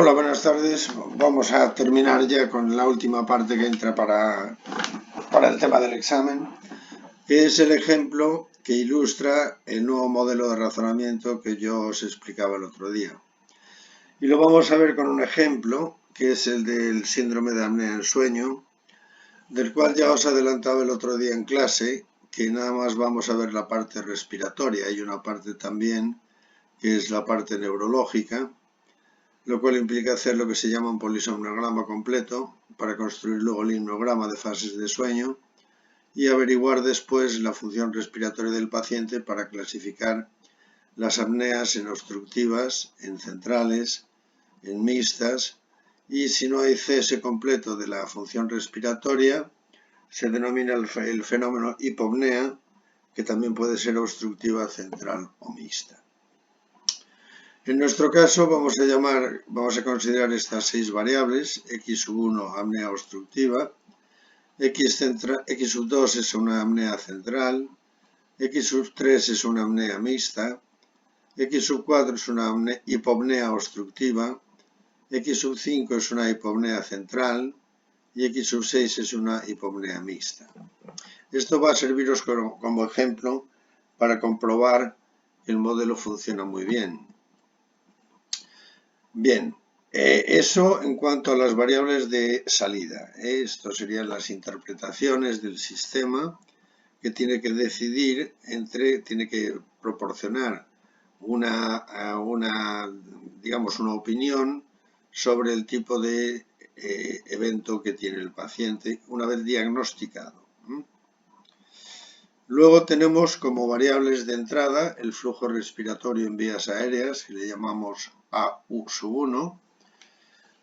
Hola, buenas tardes. Vamos a terminar ya con la última parte que entra para el tema del examen, que es el ejemplo que ilustra el nuevo modelo de razonamiento que yo os explicaba el otro día. Y lo vamos a ver con un ejemplo, que es el del síndrome de apnea del sueño, del cual ya os adelantaba el otro día en clase, que nada más vamos a ver la parte respiratoria. Hay una parte también que es la parte neurológica, lo cual implica hacer lo que se llama un polisomnograma completo para construir luego el himnograma de fases de sueño y averiguar después la función respiratoria del paciente para clasificar las apneas en obstructivas, en centrales, en mixtas, y si no hay cese completo de la función respiratoria, se denomina el fenómeno hipopnea, que también puede ser obstructiva, central o mixta. En nuestro caso vamos a considerar estas 6 variables: x1 apnea obstructiva, x2 es una apnea central, x3 es una apnea mixta, x4 es una hipopnea obstructiva, x5 es una hipopnea central y x6 es una hipopnea mixta. Esto va a serviros como ejemplo para comprobar que el modelo funciona muy bien. Bien, eso en cuanto a las variables de salida. Esto serían las interpretaciones del sistema que tiene que decidir tiene que proporcionar una opinión sobre el tipo de evento que tiene el paciente una vez diagnosticado. Luego tenemos como variables de entrada el flujo respiratorio en vías aéreas, que le llamamos AU1,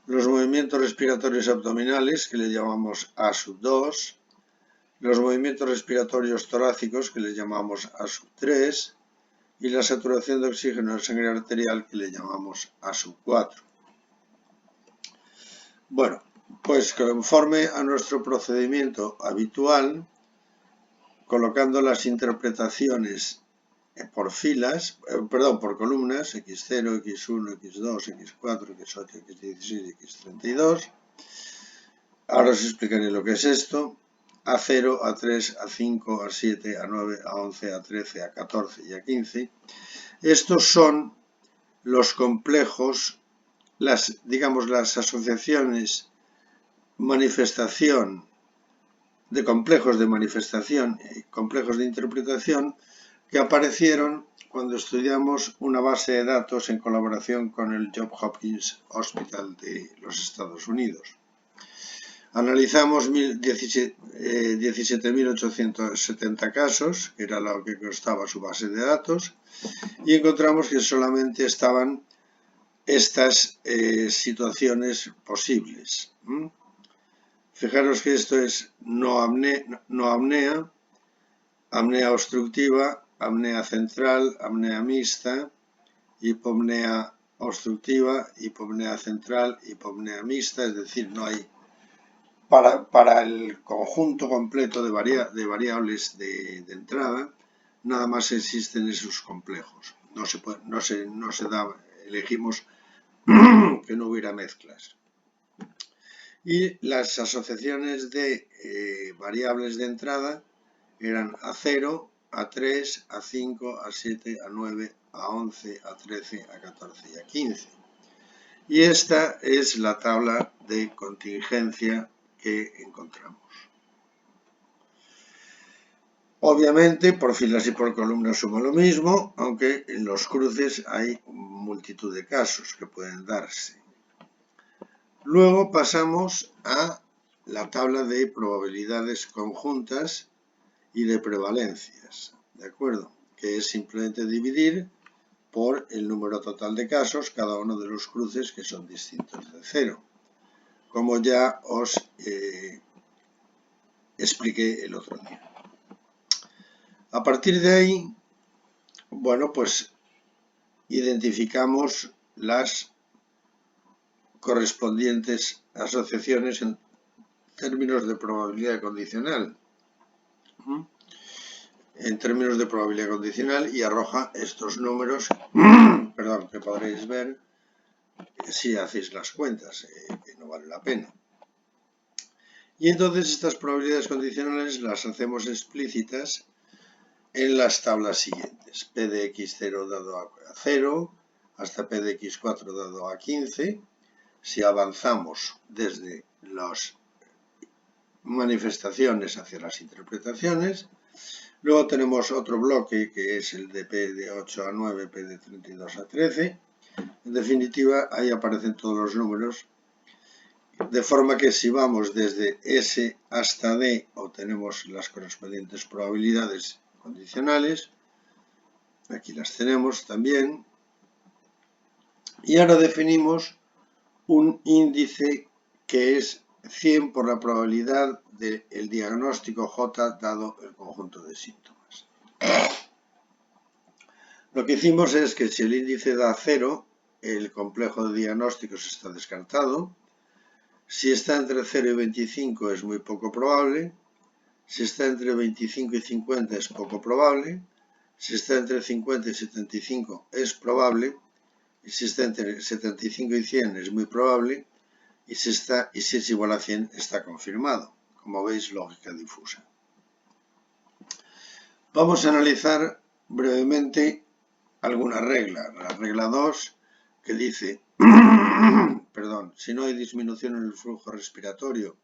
los movimientos respiratorios abdominales, que le llamamos A2, los movimientos respiratorios torácicos, que le llamamos A3, y la saturación de oxígeno en sangre arterial, que le llamamos A4. Bueno, pues conforme a nuestro procedimiento habitual, colocando las interpretaciones por filas, por columnas, x0, x1, x2, x4, x8, x16, x32. Ahora os explicaré lo que es esto. A0, A3, A5, A7, A9, A11, A13, A14 y A15. Estos son los complejos, las asociaciones de complejos de manifestación y complejos de interpretación que aparecieron cuando estudiamos una base de datos en colaboración con el Johns Hopkins Hospital de los Estados Unidos. Analizamos 17.870 casos, que era lo que constaba su base de datos, y encontramos que solamente estaban estas situaciones posibles. Fijaros que esto es no apnea, apnea obstructiva, apnea central, apnea mixta, hipopnea obstructiva, hipopnea central, hipopnea mixta, es decir, no hay para el conjunto completo de variables de entrada, nada más existen esos complejos. Elegimos que no hubiera mezclas. Y las asociaciones de variables de entrada eran A0, A3, A5, A7, A9, A11, A13, A14 y A15. Y esta es la tabla de contingencia que encontramos. Obviamente, por filas y por columnas suma lo mismo, aunque en los cruces hay multitud de casos que pueden darse. Luego pasamos a la tabla de probabilidades conjuntas y de prevalencias, ¿de acuerdo? Que es simplemente dividir por el número total de casos cada uno de los cruces, que son distintos de 0, como ya os expliqué el otro día. A partir de ahí, bueno, pues identificamos las correspondientes asociaciones en términos de probabilidad condicional. En términos de probabilidad condicional, y arroja estos números, que podréis ver si hacéis las cuentas, que no vale la pena. Y entonces estas probabilidades condicionales las hacemos explícitas en las tablas siguientes. P de x0 dado a 0 hasta P de x4 dado a 15. Si avanzamos desde las manifestaciones hacia las interpretaciones. Luego tenemos otro bloque que es el de P de 8 a 9, P de 32 a 13. En definitiva, ahí aparecen todos los números. De forma que si vamos desde S hasta D, obtenemos las correspondientes probabilidades condicionales. Aquí las tenemos también. Y ahora definimos un índice que es 100 por la probabilidad del diagnóstico J dado el conjunto de síntomas. Lo que hicimos es que si el índice da 0, el complejo de diagnósticos está descartado. Si está entre 0 y 25 es muy poco probable. Si está entre 25 y 50 es poco probable. Si está entre 50 y 75 es probable. Y si está entre 75 y 100 es muy probable. Y si es igual a 100 está confirmado. Como veis, lógica difusa. Vamos a analizar brevemente alguna regla. La regla 2 que dice, perdón, si no hay disminución en el flujo respiratorio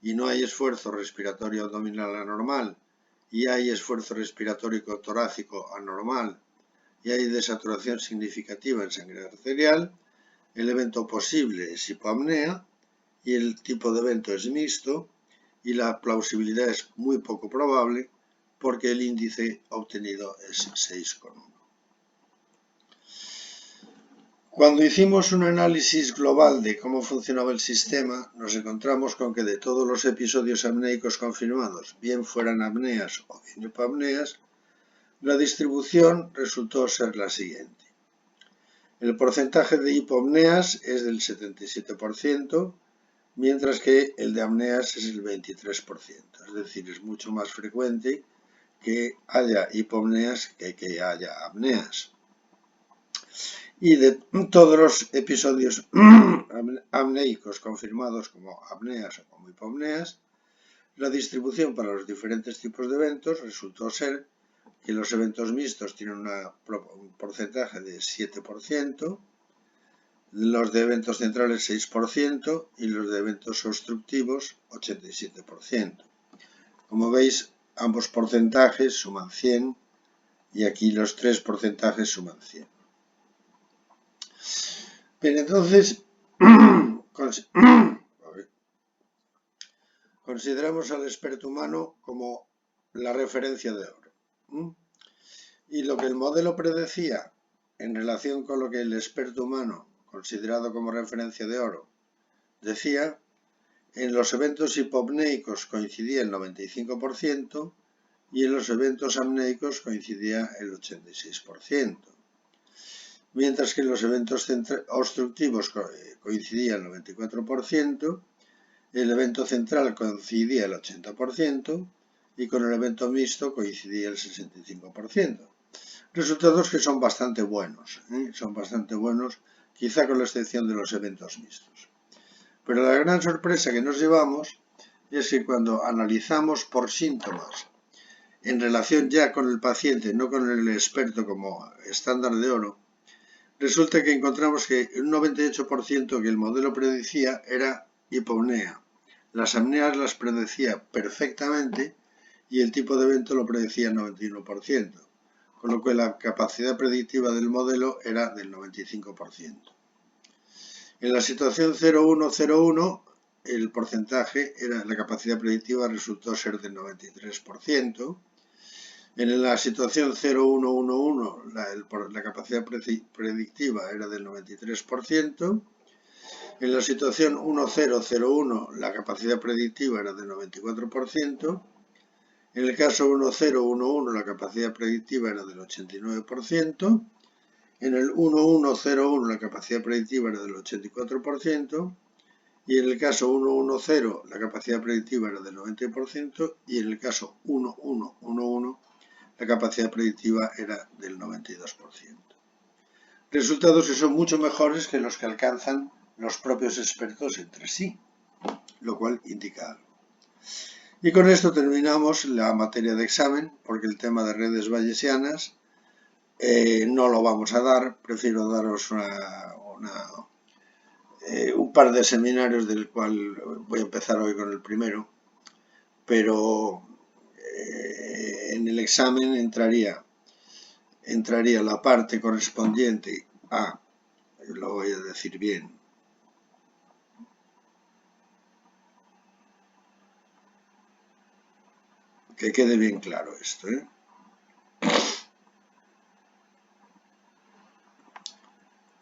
y no hay esfuerzo respiratorio abdominal anormal y hay esfuerzo respiratorio torácico anormal y hay desaturación significativa en sangre arterial, el evento posible es hipoapnea y el tipo de evento es mixto y la plausibilidad es muy poco probable porque el índice obtenido es 6,1. Cuando hicimos un análisis global de cómo funcionaba el sistema, nos encontramos con que de todos los episodios apnéicos confirmados, bien fueran apneas o bien hipoapneas, la distribución resultó ser la siguiente. El porcentaje de hipoapneas es del 77%, mientras que el de apneas es el 23%. Es decir, es mucho más frecuente que haya hipoapneas que haya apneas. Y de todos los episodios apnéicos confirmados como apneas o como hipoapneas, la distribución para los diferentes tipos de eventos resultó ser que los eventos mixtos tienen un porcentaje de 7%, los de eventos centrales 6% y los de eventos obstructivos 87%. Como veis, ambos porcentajes suman 100 y aquí los tres porcentajes suman 100. Bien, entonces consideramos al experto humano como la referencia de oro. Y lo que el modelo predecía en relación con lo que el experto humano, considerado como referencia de oro, decía, en los eventos hipoapnéicos coincidía el 95% y en los eventos apnéicos coincidía el 86%. Mientras que en los eventos obstructivos coincidía el 94%, el evento central coincidía el 80% y con el evento mixto coincidía el 65%. Resultados que son bastante buenos, quizá con la excepción de los eventos mixtos. Pero la gran sorpresa que nos llevamos es que cuando analizamos por síntomas en relación ya con el paciente, no con el experto como estándar de oro, resulta que encontramos que un 98% que el modelo predecía era hipoapnea. Las apneas las predecía perfectamente y el tipo de evento lo predecía el 91%, con lo que la capacidad predictiva del modelo era del 95%. En la situación 0,1,0,1, el porcentaje la capacidad predictiva resultó ser del 93%. En la situación 0,1,1,1 la capacidad predictiva era del 93%. En la situación 1,0,0,1 la capacidad predictiva era del 94%. En el caso 1,0,1,1 la capacidad predictiva era del 89%. En el 1,1,0,1 la capacidad predictiva era del 84%. Y en el caso 1,1,0 la capacidad predictiva era del 90%. Y en el caso 1,1,1,1 la capacidad predictiva era del 92%. resultados que son mucho mejores que los que alcanzan los propios expertos entre sí, lo cual indica algo. Y con esto terminamos la materia de examen, porque el tema de redes bayesianas no lo vamos a dar. Prefiero daros un par de seminarios, del cual voy a empezar hoy con el primero, pero en el examen entraría la parte correspondiente a, lo voy a decir bien, que quede bien claro esto,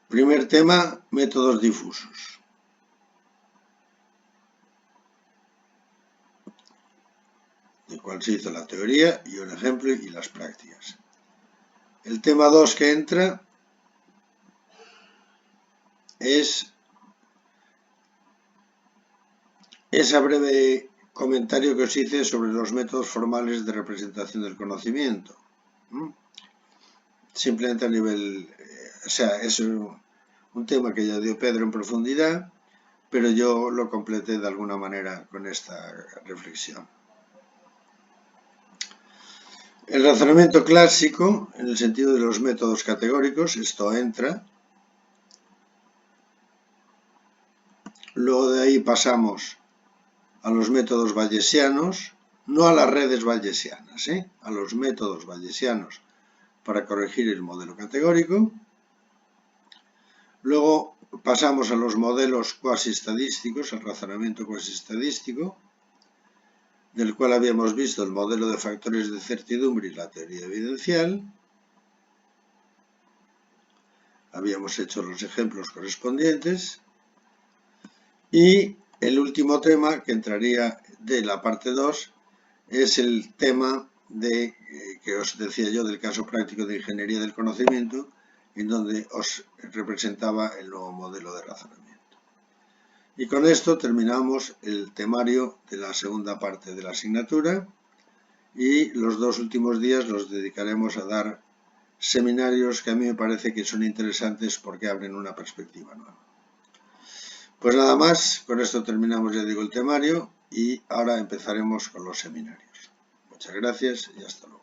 Primer tema, métodos difusos. De cuál se hizo la teoría y un ejemplo y las prácticas. El tema 2 que entra es ese breve comentario que os hice sobre los métodos formales de representación del conocimiento. Simplemente a nivel, es un tema que ya dio Pedro en profundidad, pero yo lo completé de alguna manera con esta reflexión. El razonamiento clásico, en el sentido de los métodos categóricos, esto entra. Luego de ahí pasamos a los métodos bayesianos, no a las redes bayesianas, a los métodos bayesianos para corregir el modelo categórico. Luego pasamos a los modelos cuasi-estadísticos, al razonamiento cuasi-estadístico, del cual habíamos visto el modelo de factores de certidumbre y la teoría evidencial. Habíamos hecho los ejemplos correspondientes. Y el último tema que entraría de la parte 2 es el tema que os decía yo del caso práctico de ingeniería del conocimiento, en donde os representaba el nuevo modelo de razonamiento. Y con esto terminamos el temario de la segunda parte de la asignatura, y los 2 últimos días los dedicaremos a dar seminarios que a mí me parece que son interesantes porque abren una perspectiva nueva. Pues nada más, con esto terminamos, ya digo, el temario, y ahora empezaremos con los seminarios. Muchas gracias y hasta luego.